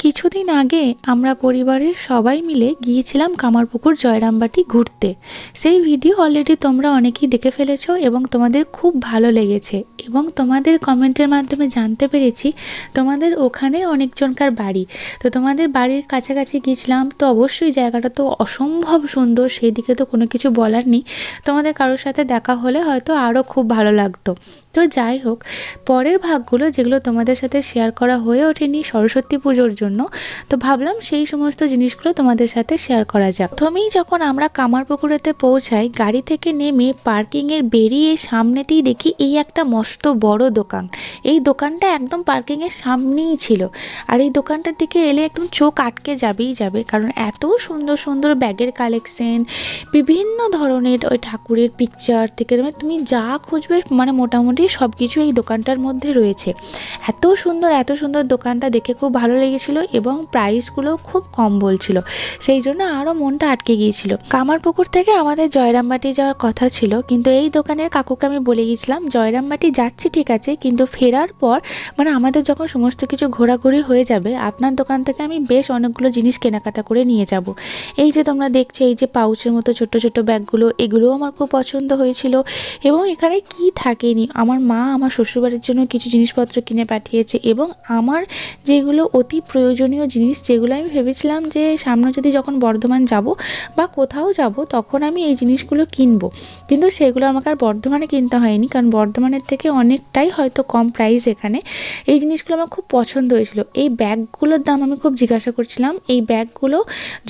কিছুদিন আগে আমরা পরিবারের সবাই মিলে গিয়েছিলাম কামারপুকুর জয়রামবাটি ঘুরতে। সেই ভিডিও অলরেডি তোমরা অনেকেই দেখে ফেলেছো এবং তোমাদের খুব ভালো লেগেছে এবং তোমাদের কমেন্টের মাধ্যমে জানতে পেরেছি তোমাদের ওখানে অনেকজনকার বাড়ি। তো তোমাদের বাড়ির কাছাকাছি গিয়েছিলাম, তো অবশ্যই জায়গাটা তো অসম্ভব সুন্দর, সেই দিকে তো কোনো কিছু বলার নেই। তোমাদের কারোর সাথে দেখা হলে হয়তো আরও খুব ভালো লাগতো। তো যাই হোক, পরের ভাগগুলো যেগুলো তোমাদের সাথে শেয়ার করা হয়ে ওঠেনি সরস্বতী পুজোর জন্য, তো ভাবলাম সেই সমস্ত জিনিসগুলো তোমাদের সাথে শেয়ার করা যাক। প্রথমেই যখন আমরা কামারপুকুরেতে পৌঁছাই, গাড়ি থেকে নেমে পার্কিংয়ের বেরিয়ে সামনেতেই দেখি এই একটা মস্ত বড় দোকান। এই দোকানটা একদম পার্কিংয়ের সামনেই ছিল, আর এই দোকানটার দিকে এলে একদম চোখ আটকে যাবে, কারণ এত সুন্দর সুন্দর ব্যাগের কালেকশন, বিভিন্ন ধরনের ওই ঠাকুরের পিকচার থেকে তুমি যা খুঁজবে মানে মোটামুটি সব কিছু এই দোকানটার মধ্যে রয়েছে। এত সুন্দর দোকানটা দেখে খুব ভালো লেগেছিল এবং প্রাইসগুলো খুব কম বলছিল, সেই জন্য আরও মনটা আটকে গিয়েছিল। কামারপুকুর থেকে আমাদের জয়রামবাটি যাওয়ার কথা ছিল, কিন্তু এই দোকানের কাকুকে আমি বলে গিয়েছিলাম জয়রামবাটি যাচ্ছি ঠিক আছে, কিন্তু ফেরার পর মানে আমাদের যখন সমস্ত কিছু ঘোরাঘুরি হয়ে যাবে আপনার দোকান থেকে আমি বেশ অনেকগুলো জিনিস কেনাকাটা করে নিয়ে যাব। এই যে তোমরা দেখছো এই যে পাউচের মতো ছোট ছোট ব্যাগগুলো, এগুলোও আমার খুব পছন্দ হয়েছিল। এবং এখানে কি থাকেনি, আমার মা আমার শ্বশুরবাড়ির জন্য কিছু জিনিসপত্র কিনে পাঠিয়েছে এবং আমার যেগুলো অতি প্রয়োজনীয় জিনিস, যেগুলো আমি ভেবেছিলাম যে সামনে যদি যখন বর্ধমান যাব বা কোথাও যাব তখন আমি এই জিনিসগুলো কিনবো, কিন্তু সেগুলো আমাকে আর বর্ধমানে কিনতে হয়নি, কারণ বর্ধমানের থেকে অনেকটাই হয়তো কম প্রাইস এখানে। এই জিনিসগুলো আমার খুব পছন্দ হয়েছিল। এই ব্যাগগুলোর দাম আমি খুব জিজ্ঞাসা করছিলাম। এই ব্যাগগুলো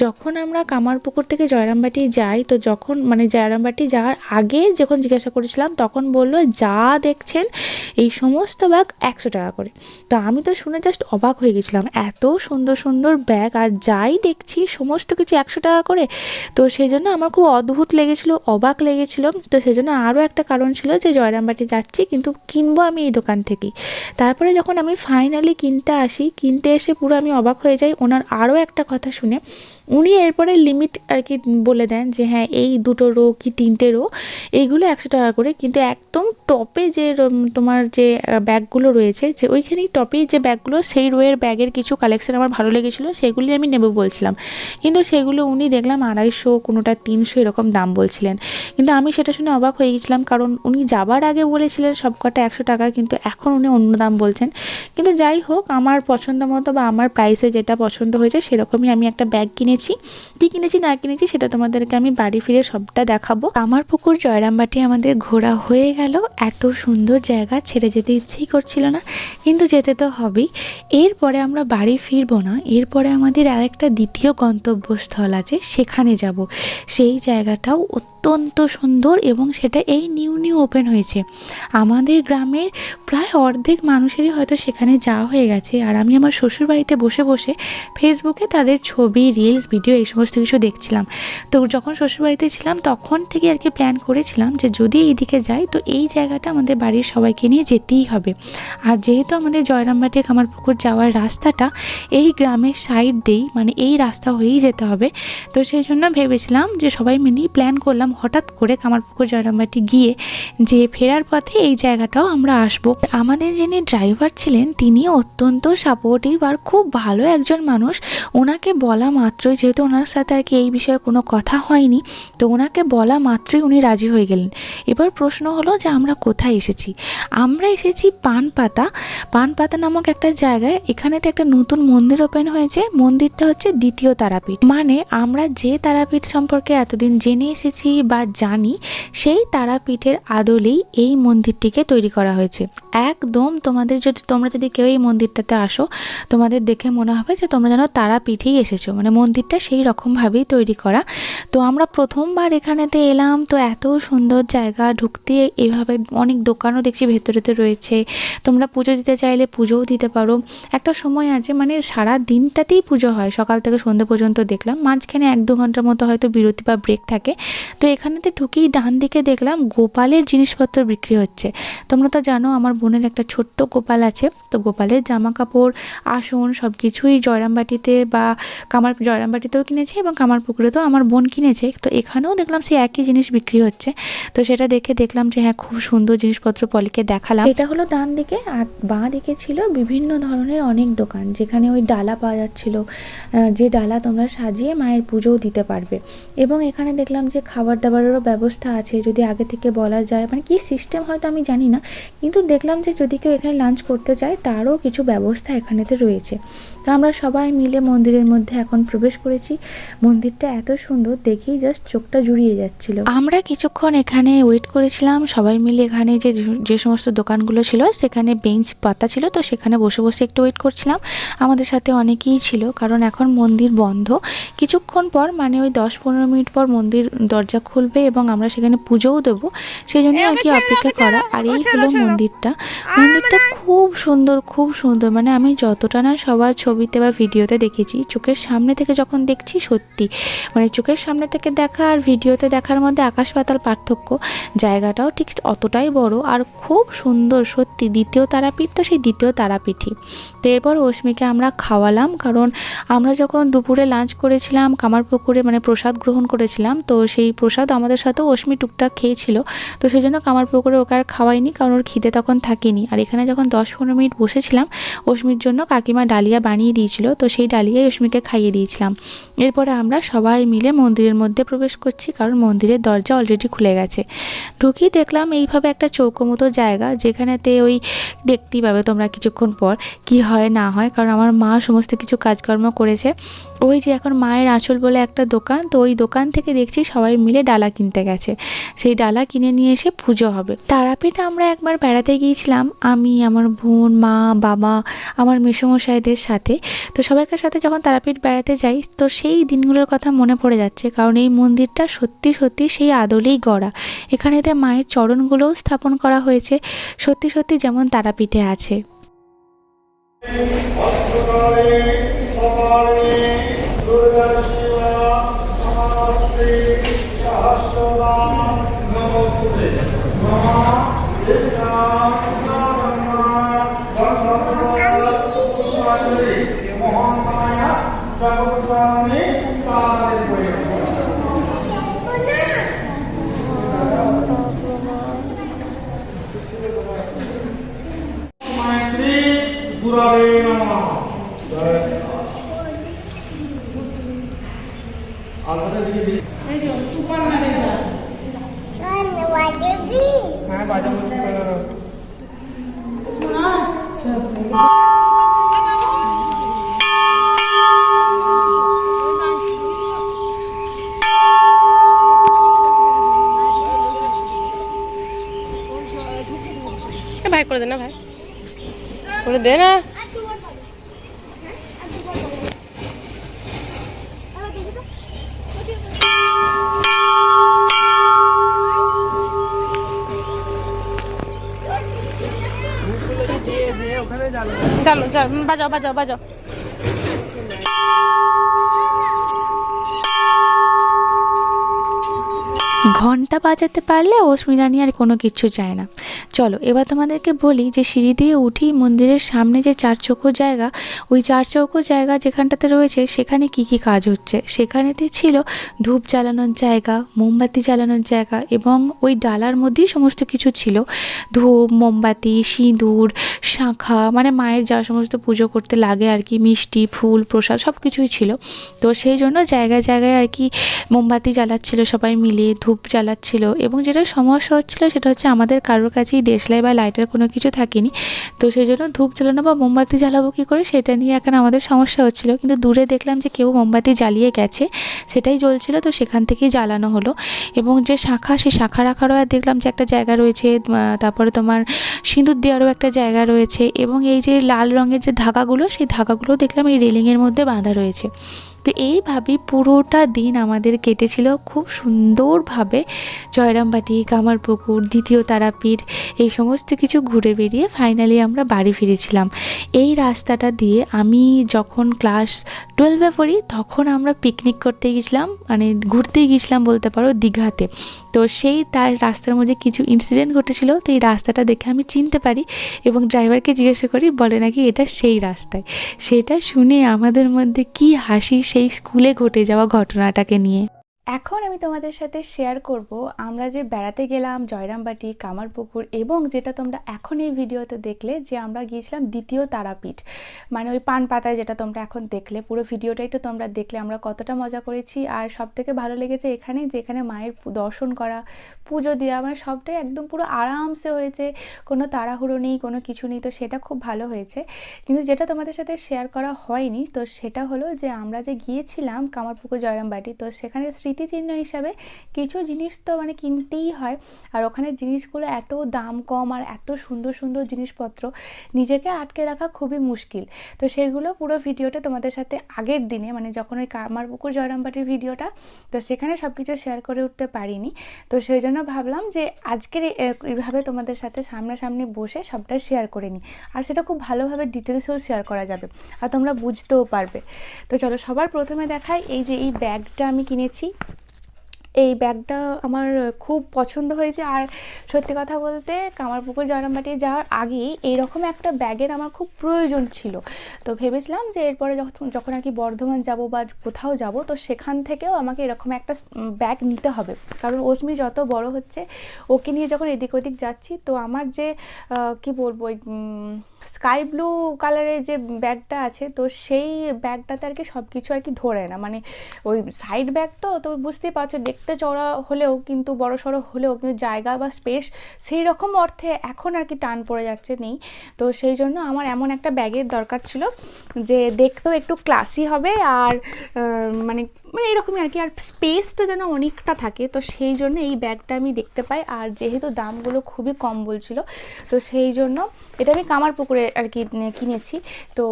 যখন আমরা কামারপুকুর থেকে জয়রামবাটি যাই, তো যখন মানে জয়রামবাটি যাওয়ার আগে যখন জিজ্ঞাসা করেছিলাম তখন বললো যা দেখছেন এই সমস্ত ব্যাগ 100 টাকা করে। তো আমি তো শুনে জাস্ট অবাক হয়ে গেছিলাম, এত সুন্দর সুন্দর ব্যাগ আর যাই দেখছি সমস্ত কিছু 100 টাকা করে। তো সেই জন্য আমার খুব অদ্ভুত লেগেছিল, অবাক লেগেছিল। তো সেই জন্য আরও একটা কারণ ছিল যে জয়রামবাটি যাচ্ছি কিন্তু কিনবো আমি এই দোকান থেকেই। তারপরে যখন আমি ফাইনালি কিনতে এসে পুরো আমি অবাক হয়ে যাই ওনার আরও একটা কথা শুনে। উনি এরপরে লিমিট আর কি বলে দেন যে হ্যাঁ এই 2 রো কি 3টে রো এইগুলো 100 টাকা করে, কিন্তু একদম টপে যে তোমার যে ব্যাগগুলো রয়েছে, যে ওইখানেই টপেই যে ব্যাগগুলো, সেই রোয়ের ব্যাগের কিছু কালেকশন আমার ভালো লেগেছিলো, সেগুলি আমি নেব বলছিলাম, কিন্তু সেগুলো উনি দেখলাম 250, কোনোটা 300 এরকম দাম বলছিলেন। কিন্তু আমি সেটা শুনে অবাক হয়ে গেছিলাম, কারণ উনি যাবার আগে বলেছিলেন সবকটা 100 টাকা, কিন্তু এখন উনি অন্য দাম বলছেন। কিন্তু যাই হোক, আমার পছন্দ মতো বা আমার প্রাইসে যেটা পছন্দ হয়েছে সেরকমই আমি একটা ব্যাগ কিনেছি। কী কিনেছি না কিনেছি সেটা তোমাদেরকে আমি বাড়ি ফিরে সবটা দেখাবো। কামারপুকুর জয়রামবাটি আমাদের ঘোরা হয়ে গেল। এত সুন্দর জায়গা ছেড়ে যেতে ইচ্ছেই করছিল না, কিন্তু যেতে তো হবেই। এরপরে আমরা বাড়ি ফিরবো না, এরপরে আমাদের আরেকটা দ্বিতীয় গন্তব্যস্থল আছে, সেখানে যাব। সেই জায়গাটাও অত্যন্ত সুন্দর এবং সেটা এই নিউ ওপেন হয়েছে। আমাদের গ্রামের প্রায় অর্ধেক মানুষেরই হয়তো সেখানে যাওয়া হয়ে গেছে, আর আমি আমার শ্বশুরবাড়িতে বসে বসে ফেসবুকে তাদের ছবি, রিলস, ভিডিও এই সমস্ত কিছু দেখছিলাম। তো যখন শ্বশুরবাড়িতে ছিলাম তখন থেকে আর কি প্ল্যান করেছিলাম যে যদি এই দিকে যাই তো এই জায়গাটা আমাদের বাড়ির সবাইকে নিয়ে যেতেই হবে। আর যেহেতু আমাদের জয়রামবাটি কামারপুকুর যাওয়ার রাস্তাটা এই গ্রামের সাইড দিয়েই, মানে এই রাস্তা হয়েই যেতে হবে, তো সেই জন্য ভেবেছিলাম যে সবাই মিলেই প্ল্যান করলাম হঠাৎ করে কামারপুকুর জয়রামবাটি গিয়ে যে ফেরার পথে এই জায়গাটাও আমরা আসবো। আমাদের যিনি ড্রাইভার ছিলেন তিনি অত্যন্ত সাপোর্টিভ আর খুব ভালো একজন মানুষ। ওনাকে বলা মাত্রই, যেহেতু ওনার সাথে আর কি এই বিষয়ে কোনো কথা হয়নি, তো ওনাকে বলা মাত্রই উনি রাজি হয়ে গেলেন। এবার প্রশ্ন হলো যে আমরা কোথায় এসেছি। আমরা এসেছি পানপাতা নামক একটা জায়গায়। এখানেতে একটা নতুন মন্দির ওপেন হয়েছে। মন্দিরটা হচ্ছে দ্বিতীয় তারাপীঠ, মানে আমরা যে তারাপীঠ সম্পর্কে এতদিন জেনে এসেছি বা জানি, সেই তারাপীঠের আদলেই এই মন্দিরটিকে তৈরি করা হয়েছে। একদম তোমরা যদি কেউ এই মন্দিরটাতে আসো, তোমাদের দেখে মনে হবে যে তোমরা যেন তারাপীঠেই এসেছো, মানে মন্দিরটা সেই রকমভাবেই তৈরি করা। তো আমরা প্রথমবার এখানেতে এলাম, তো এত সুন্দর জায়গা, ঢুকতে এভাবে অনেক দোকানও দেখছি ভেতরেতে রয়েছে। তোমরা পুজো দিতে চাইলে পুজোও দিতে পারো। একটা সময় আছে মানে সারা দিনটাতেই পুজো হয়, সকাল থেকে সন্ধ্যে পর্যন্ত দেখলাম, মাঝখানে 1-2 ঘন্টার মতো হয়তো বিরতি বা ব্রেক থাকে। তো এখানেতে ঢুকেই ডান দিকে দেখলাম গোপালের জিনিসপত্র বিক্রি হচ্ছে। তোমরা তো জানো আমার বোনের একটা ছোট্ট গোপাল আছে, তো গোপালের জামা কাপড়, আসন সব কিছুই জয়রামবাটিতে বা জয়রামবাটিতেও কিনেছে এবং কামারপুকুরেতেও আমার বোন কিনেছে। তো এখানেও দেখলাম সেই একই জিনিস বিক্রি হচ্ছে। তো সেটা দেখে দেখলাম যে হ্যাঁ, খুব সুন্দর জিনিসপত্র পলিকে দেখালাম। এটা হলো ডান দিকে, আর বাঁ দিকে ছিল বিভিন্ন ধরনের অনেক দোকান, যেখানে ওই ডালা পাওয়া যাচ্ছিল, যে ডালা তোমরা সাজিয়ে মায়ের পুজোও দিতে পারবে। এবং এখানে দেখলাম যে খাবার দাবারেরও ব্যবস্থা আছে, যদি আগে থেকে বলা যায়, মানে কি সিস্টেম হয়তো আমি জানি না, কিন্তু দেখলাম যে যদি কেউ এখানে লাঞ্চ করতে চায় তারও কিছু ব্যবস্থা এখানেতে রয়েছে। তো আমরা সবাই মিলে মন্দিরের মধ্যে এখন প্রবেশ করেছি। মন্দিরটা এত সুন্দর, দেখেই জাস্ট চোখটা জুড়িয়ে যাচ্ছিল। আমরা কিছুক্ষণ এখানে ওয়েট করেছিলাম সবাই মিলে। এখানে যে সমস্ত দোকানগুলো ছিল সেখানে বেঞ্চ পাতা ছিল, তো সেখানে বসে বসে একটু ওয়েট করছিলাম। আমাদের সাথে অনেকেই ছিল, কারণ এখন মন্দির বন্ধ। কিছুক্ষণ পর, মানে ওই 10-15 মিনিট পর মন্দির দরজা খুলবে এবং আমরা সেখানে পুজোও দেবো, সেই জন্য আর কি অপেক্ষা করা। আর এই হলো মন্দিরটা। মন্দিরটা খুব সুন্দর, খুব সুন্দর, মানে আমি যতটা না সবার ছবিতে বা ভিডিওতে দেখেছি, চোখের সামনে থেকে যখন দেখছি সত্যি, মানে চোখের সামনে থেকে দেখা আর ভিডিওতে দেখার মধ্যে আকাশ পাতাল পার্থক্য। জায়গাটাও ঠিক অতটাই বড় আর খুব সুন্দর সত্যি। দ্বিতীয় তারাপীঠ তো সেই দ্বিতীয় তারাপীঠই। তো এরপর অস্মিকে আমরা খাওয়ালাম, কারণ আমরা যখন দুপুরে লাঞ্চ করেছিলাম কামারপুকুরে, মানে প্রসাদ গ্রহণ করেছিলাম, তো সেই প্রসাদ আমাদের সাথেও অস্মি টুকটাক খেয়েছিল। তো সেই জন্য কামারপুকুরে ওকে আর খাওয়াইনি, কারণ ওর খিদে তখন থাকেনি। আর এখানে যখন 10-15 মিনিট বসেছিলাম, অস্মির জন্য কাকিমা ডালিয়া বানিয়ে দিয়েছিল, তো সেই ডালিয়াই অস্মিকে খাইয়ে দিয়েছিলাম। এরপরে আমরা সবাই মিলে মন্দিরের মধ্যে প্রবেশ করছি, কারণ মন্দিরের দরজা অলরেডি খুলে গেছে। ঢুকিয়ে দেখলাম এইভাবে একটা চৌকো মতো জায়গা, যেখানেতে ওই দেখতেই পাবে তোমরা কিছুক্ষণ পর কি হয় না হয়, কারণ আমার মা সমস্ত কিছু কাজকর্ম করেছে। ওই যে এখন মায়ের আঁচল বলে একটা দোকান, তো ওই দোকান থেকে দেখছি সবাই মিলে ডালা কিনতে গেছে। সেই ডালা কিনে নিয়ে এসে পুজো হবে। তারাপীঠ আমরা একবার বেড়াতে গিয়েছিলাম, আমি, আমার বোন, মা, বাবা, আমার মেসোমশাইদের সাথে। তো সবাইকার সাথে যখন তারাপীঠ বেড়াতে যাই, তো সেই দিনগুলোর কথা মনে পড়ে যাচ্ছে, কারণ এই মন্দিরটা সত্যি সত্যি সেই আদলেই গড়া। এখানেতে মায়ের চরণগুলোও স্থাপন করা হয়েছে, সত্যি সত্যি যেমন তারাপীঠে আছে। ভাই করে দে না, ভাই করে দে না। জানো বাজাও বাজাও বাজাও। ঘন্টা বাজাতে পারলে অস্মিরানি আর কোনো কিছু চায় না। চলো এবার তোমাদেরকে বলি যে সিঁড়ি দিয়ে উঠি মন্দিরের সামনে যে 4 চৌকো জায়গা, ওই 4 চৌকো জায়গা যেখানটাতে রয়েছে সেখানে কি কি কাজ হচ্ছে। সেখানেতে ছিল ধূপ জ্বালানোর জায়গা, মোমবাতি জ্বালানোর জায়গা, এবং ওই ডালার মধ্যেই সমস্ত কিছু ছিল। ধূপ, মোমবাতি, সিঁদুর, শাঁখা, মানে মায়ের যা সমস্ত পুজো করতে লাগে আর কি, মিষ্টি, ফুল, প্রসাদ সব কিছুই ছিল। তো সেই জন্য জায়গায় জায়গায় আর কি মোমবাতি জ্বালাচ্ছিল সবাই মিলে, ধূপ জ্বালাচ্ছিল। এবং যেটা সমস্যা হচ্ছিলো সেটা হচ্ছে আমাদের কারোর কাছেই দেশলাই বা লাইটার কোনো কিছু থাকেনি, তো সেই জন্য ধূপ জ্বালানো বা মোমবাতি জ্বালাবো কী করে সেটা নিয়ে এখন আমাদের সমস্যা হচ্ছিলো। কিন্তু দূরে দেখলাম যে কেউ মোমবাতি জ্বালিয়ে গেছে, সেটাই জ্বলছিল, তো সেখান থেকেই জ্বালানো হলো। এবং যে শাঁখা, সেই শাঁখা রাখারও আর দেখলাম যে একটা জায়গা রয়েছে, তারপরে তোমার সিঁদুর দেওয়ারও একটা জায়গা রয়েছে। এবং এই যে লাল রঙের যে ধাগাগুলো, সেই ধাগাগুলো দেখলাম এই রেলিংয়ের মধ্যে বাঁধা রয়েছে। তো এইভাবেই পুরোটা দিন আমাদের কেটেছিল খুব সুন্দরভাবে। জয়রামবাটি, কামারপুকুর, দ্বিতীয় তারাপীঠ এই সমস্ত কিছু ঘুরে বেরিয়ে ফাইনালি আমরা বাড়ি ফিরেছিলাম। এই রাস্তাটা দিয়ে আমি যখন ক্লাস 12-এ পড়ি তখন আমরা পিকনিক করতে গেছিলাম, মানে ঘুরতে গিয়েছিলাম বলতে পারো, দীঘাতে। তো সেই তার রাস্তার মধ্যে কিছু ইনসিডেন্ট ঘটেছিল, তো এই রাস্তাটা দেখে আমি চিনতে পারি এবং ড্রাইভারকে জিজ্ঞাসা করি, বলে নাকি এটা সেই রাস্তায়। সেটা শুনে আমাদের মধ্যে কি হাসি সেই স্কুলে ঘটে যাওয়া ঘটনাটাকে নিয়ে। এখন আমি তোমাদের সাথে শেয়ার করব আমরা যে বেড়াতে গেলাম জয়রামবাটি, কামারপুকুর, এবং যেটা তোমরা এখন এই ভিডিওতে দেখলে যে আমরা গিয়েছিলাম দ্বিতীয় তারাপীঠ, মানে ওই পান পাতায়, যেটা তোমরা এখন দেখলে। পুরো ভিডিওটাই তো তোমরা দেখলে আমরা কতটা মজা করেছি। আর সব থেকে ভালো লেগেছে এখানে যে এখানে মায়ের দর্শন করা, পুজো দেওয়া, মানে সবটাই একদম পুরো আরামসে হয়েছে, কোনো তাড়াহুড়ো নেই, কোনো কিছু নেই। তো সেটা খুব ভালো হয়েছে। কিন্তু যেটা তোমাদের সাথে শেয়ার করা হয়নি, তো সেটা হলো যে আমরা যে গিয়েছিলাম কামারপুকুর, জয়রামবাটি, তো সেখানে স্মৃতিচিহ্ন হিসাবে কিছু জিনিস তো মানে কিনতেই হয়। আর ওখানে জিনিসগুলো এত দাম কম আর এত সুন্দর সুন্দর জিনিসপত্র, নিজেকে আটকে রাখা খুবই মুশকিল। তো সেগুলো পুরো ভিডিওটা তোমাদের সাথে আগের দিনে, মানে যখন ওই কামারপুকুর জয়রামবাটির ভিডিওটা, তো সেখানে সব কিছু শেয়ার করে উঠতে পারিনি। তো সেই জন্য ভাবলাম যে আজকের এইভাবে তোমাদের সাথে সামনাসামনি বসে সবটা শেয়ার করে নিই। আর সেটা খুব ভালোভাবে ডিটেলসেও শেয়ার করা যাবে আর তোমরা বুঝতেও পারবে। তো চলো সবার প্রথমে দেখাই, এই যে এই ব্যাগটা আমি কিনেছি। এই ব্যাগটা আমার খুব পছন্দ হয়েছে। আর সত্যি কথা বলতে কামারপুকুর জয়রামবাটি যাওয়ার আগেই এইরকম একটা ব্যাগের আমার খুব প্রয়োজন ছিল। তো ভেবেছিলাম যে এরপরে যখন আর কি বর্ধমান যাব বা কোথাও যাব, তো সেখান থেকেও আমাকে এরকম একটা ব্যাগ নিতে হবে। কারণ অস্মি যত বড় হচ্ছে, ওকে নিয়ে যখন এদিক ওদিক যাচ্ছি, তো আমার যে কি বলবো, ওই স্কাই ব্লু কালারের যে ব্যাগটা আছে, তো সেই ব্যাগটাতে আর কি সব কিছু আর কি ধরে না, মানে ওই সাইড ব্যাগ তো বুঝতেই পারছো, দেখতে চড়া হলেও কিন্তু বড় সড়ো হলেও কিন্তু জায়গা বা স্পেস সেই রকম অর্থে এখন আর কি টান পড়ে যাচ্ছে, নেই। তো সেই জন্য আমার এমন একটা ব্যাগের দরকার ছিল যে দেখতেও একটু ক্লাসি হবে আর মানে মানে এরকমই আর কি, আর স্পেসটা যেন অনেকটা থাকে। তো সেই জন্য এই ব্যাগটা আমি দেখতে পাই, আর যেহেতু দামগুলো খুবই কম বলছিল, তো সেই জন্য এটা আমি কামারপুকুরে আর কি কিনেছি। তো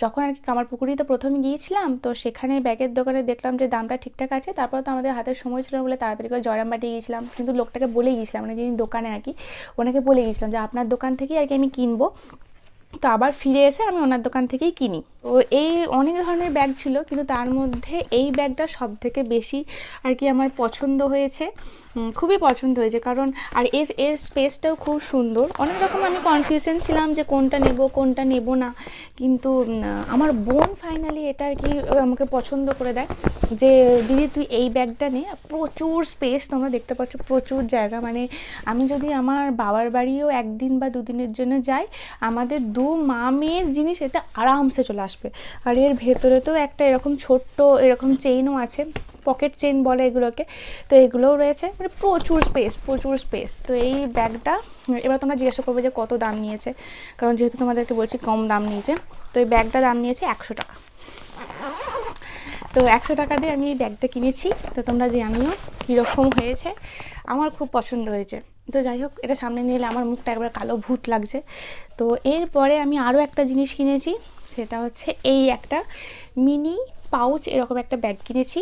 যখন আর কি কামারপুকুরেই তো প্রথমে গিয়েছিলাম, তো সেখানে ব্যাগের দোকানে দেখলাম যে দামটা ঠিকঠাক আছে। তারপর তো আমাদের হাতের সময় ছিল বলে তাড়াতাড়ি করে জয়রামবাটি গিয়েছিলাম। কিন্তু লোকটাকে বলে গিয়েছিলাম, মানে যিনি দোকানে আর কি, ওনাকে বলে গিয়েছিলাম যে আপনার দোকান থেকেই আর কি আমি কিনবো। তো আবার ফিরে এসে আমি ওনার দোকান থেকেই কিনি। তো এই অনেক ধরনের ব্যাগ ছিল, কিন্তু তার মধ্যে এই ব্যাগটা সব থেকে বেশি আর কি আমার পছন্দ হয়েছে, খুবই পছন্দ হয়েছে। কারণ আর এর স্পেসটাও খুব সুন্দর। অনেক রকম আমি কনফিউশন ছিলাম যে কোনটা নেব কোনটা নেব না, কিন্তু আমার বোন ফাইনালি এটা আর কি আমাকে পছন্দ করে দেয় যে দিদি তুই এই ব্যাগটা নে। প্রচুর স্পেস, তোমরা দেখতে পাচ্ছ, প্রচুর জায়গা। মানে আমি যদি আমার বাবার বাড়িও একদিন বা দুদিনের জন্য যাই, আমাদের দু মা মেয়ের জিনিস এতে আরামসে চলে আসবে। আর এর ভেতরে তো একটা এরকম ছোট্ট এরকম চেইনও আছে, পকেট চেইন বলে এগুলোকে, তো এগুলোও রয়েছে। মানে প্রচুর স্পেস, প্রচুর স্পেস। তো এই ব্যাগটা এবার তোমরা জিজ্ঞাসা করবে যে কত দাম নিয়েছে, কারণ যেহেতু তোমাদেরকে বলছি কম দাম নিয়েছে। তো এই ব্যাগটা দাম নিয়েছে 100 টাকা। তো 100 টাকা দিয়ে আমি এই ব্যাগটা কিনেছি। তো তোমরা জানিও কীরকম হয়েছে, আমার খুব পছন্দ হয়েছে। তো যাই হোক, এটা সামনে নিয়ে এলে আমার মুখটা একবার কালো ভূত লাগছে। তো এরপরে আমি আরও একটা জিনিস কিনেছি, সেটা হচ্ছে এই একটা মিনি পাউচ এরকম একটা ব্যাগ কিনেছি।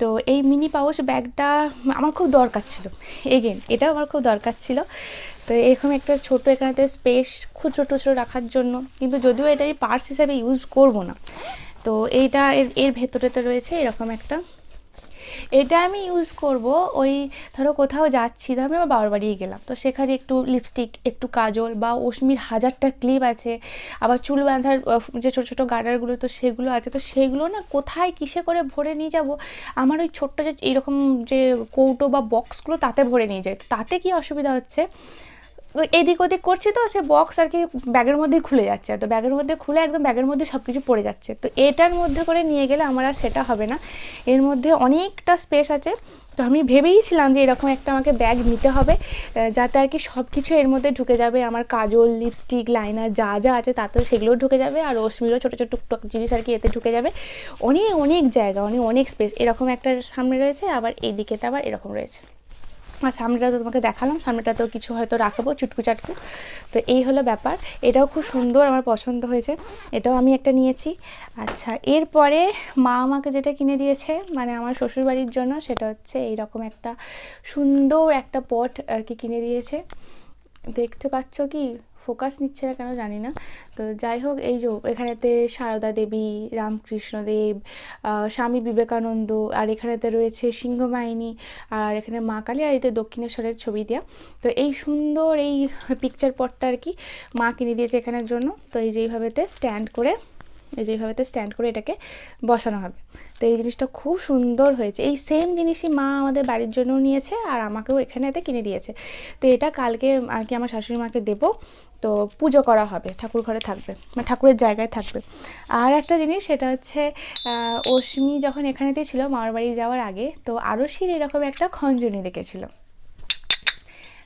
তো এই মিনি পাউচ ব্যাগটা আমার খুব দরকার ছিল, এগেন এটাও আমার খুব দরকার ছিল। তো এরকম একটা ছোটো এখানেতে স্পেস খুব ছোটো ছোটো রাখার জন্য, কিন্তু যদিও এটা আমি পার্স হিসাবে ইউজ করব না। তো এইটা এর ভেতরেতে রয়েছে এরকম একটা, এটা আমি ইউজ করব ওই ধরো কোথাও যাচ্ছি, ধরো আমি আমার বাবার বাড়িয়ে গেলাম, তো সেখানে একটু লিপস্টিক, একটু কাজল বা অস্মির হাজারটা ক্লিপ আছে, আবার চুল বাঁধার যে ছোটো ছোটো গার্ডারগুলো, তো সেগুলো আছে। তো সেগুলো না কোথায় কিসে করে ভরে নিয়ে যাব, আমার ওই ছোট্ট যে এইরকম যে কৌটো বা বক্সগুলো তাতে ভরে নিয়ে যায়। তো তাতে কি অসুবিধা হচ্ছে, এদিক ওদিক করছি তো সে বক্স আর কি ব্যাগের মধ্যেই খুলে যাচ্ছে, তো ব্যাগের মধ্যে খুলে একদম ব্যাগের মধ্যে সব কিছু পড়ে যাচ্ছে। তো এটার মধ্যে করে নিয়ে গেলে আমার আর সেটা হবে না, এর মধ্যে অনেকটা স্পেস আছে। তো আমি ভেবেইছিলাম যে এরকম একটা আমাকে ব্যাগ নিতে হবে, যাতে আর কি সব কিছু এর মধ্যে ঢুকে যাবে, আমার কাজল, লিপস্টিক, লাইনার যা যা আছে তাতেও সেগুলোও ঢুকে যাবে, আর অস্মিরও ছোটো ছোটো টুকটাক জিনিস আর কি এতে ঢুকে যাবে। অনেক অনেক জায়গা, অনেক স্পেস। এরকম একটা সামনে রয়েছে, আবার এই দিকেতে আবার এরকম রয়েছে। আর সামনেটা তো তোমাকে দেখালাম, সামনেটাতেও কিছু হয়তো রাখবো চুটকু চাটকু। তো এই হলো ব্যাপার, এটাও খুব সুন্দর, আমার পছন্দ হয়েছে, এটাও আমি একটা নিয়েছি। আচ্ছা, এরপরে মা আমাকে যেটা কিনে দিয়েছে মানে আমার শ্বশুরবাড়ির জন্য, সেটা হচ্ছে এইরকম একটা সুন্দর একটা পট আর কি কিনে দিয়েছে। দেখতে পাচ্ছ কি, ফোকাস নিচ্ছে না কেন জানি না। তো যাই হোক, এই যে এখানেতে সারদা দেবী, রামকৃষ্ণদেব, স্বামী বিবেকানন্দ, আর এখানেতে রয়েছে সিংহবাহিনী, আর এখানে মা কালী, আর এতে দক্ষিণেশ্বরের ছবি দেওয়া। তো এই সুন্দর এই পিকচার পটটা আর কি মা কিনে দিয়েছে এখানের জন্য। তো এই যে এইভাবেতে স্ট্যান্ড করে এটাকে বসানো হবে। তো এই জিনিসটা খুব সুন্দর হয়েছে। এই সেম জিনিসই মা আমাদের বাড়ির জন্যও নিয়েছে আর আমাকেও এখানেতে কিনে দিয়েছে। তো এটা কালকে আর কি আমার শাশুড়ি মাকে দেবো, তো পুজো করা হবে, ঠাকুর ঘরে থাকবে, মানে ঠাকুরের জায়গায় থাকবে। আর একটা জিনিস, সেটা হচ্ছে অশ্মি যখন এখানেতেই ছিল মামার বাড়ি যাওয়ার আগে, তো আরশির এরকম একটা খঞ্জনি দেখেছিল।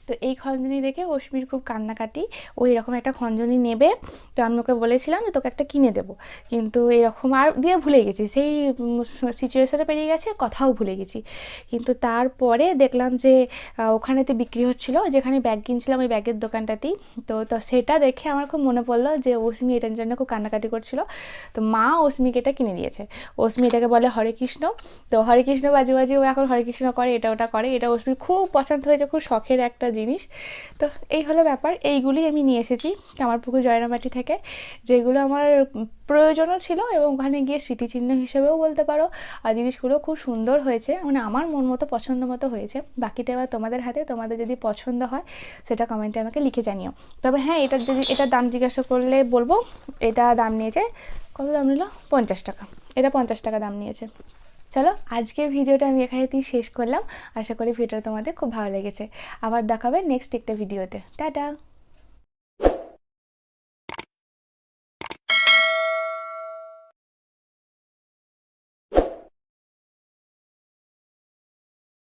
তো এই খঞ্জনি দেখে অশ্মির খুব কান্নাকাটি, ও এরকম একটা খঞ্জনি নেবে। তো আমি ওকে বলেছিলাম যে তোকে একটা কিনে দেবো, কিন্তু এরকম আর দিয়ে ভুলে গেছি, সেই সিচুয়েশনে পেরিয়ে গেছে, কথাও ভুলে গেছি। কিন্তু তারপরে দেখলাম যে ওখানেতে বিক্রি হচ্ছিলো, যেখানে ব্যাগ কিনছিলাম ওই ব্যাগের দোকানটাতেই। তো সেটা দেখে আমার খুব মনে পড়লো যে অশ্মি এটার জন্য খুব কান্নাকাটি করছিল। তো মা অশ্মিকে এটা কিনে দিয়েছে। অশ্মি এটাকে বলে হরে কৃষ্ণ। তো হরে কৃষ্ণ বাজে বাজে ও এখন হরে কৃষ্ণ করে, এটা ওটা করে। এটা অশ্মির খুব পছন্দ হয়েছে, খুব শখের একটা জিনিস। তো এই হলো ব্যাপার, এইগুলি আমি নিয়ে এসেছি কামারপুকুর জয়রামবাটি থেকে, যেগুলো আমার প্রয়োজনও ছিল এবং ওখানে গিয়ে স্মৃতিচিহ্ন হিসেবেও বলতে পারো। আর জিনিসগুলো খুব সুন্দর হয়েছে, মানে আমার মন মতো পছন্দ মতো হয়েছে। বাকিটা এবার তোমাদের হাতে, তোমাদের যদি পছন্দ হয় সেটা কমেন্টে আমাকে লিখে জানিও। তবে হ্যাঁ, এটার দাম জিজ্ঞাসা করলে বলবো, এটা দাম নিয়েছে, কত দাম নিল, 50 টাকা। এটা 50 টাকা দাম নিয়েছে। চলো, আজকের ভিডিওটা আমি এখানেতেই শেষ করলাম। আশা করি ভিডিওটা তোমাদের খুব ভালো লেগেছে। আবার দেখাবে নেক্সট একটা ভিডিওতে। টাটা।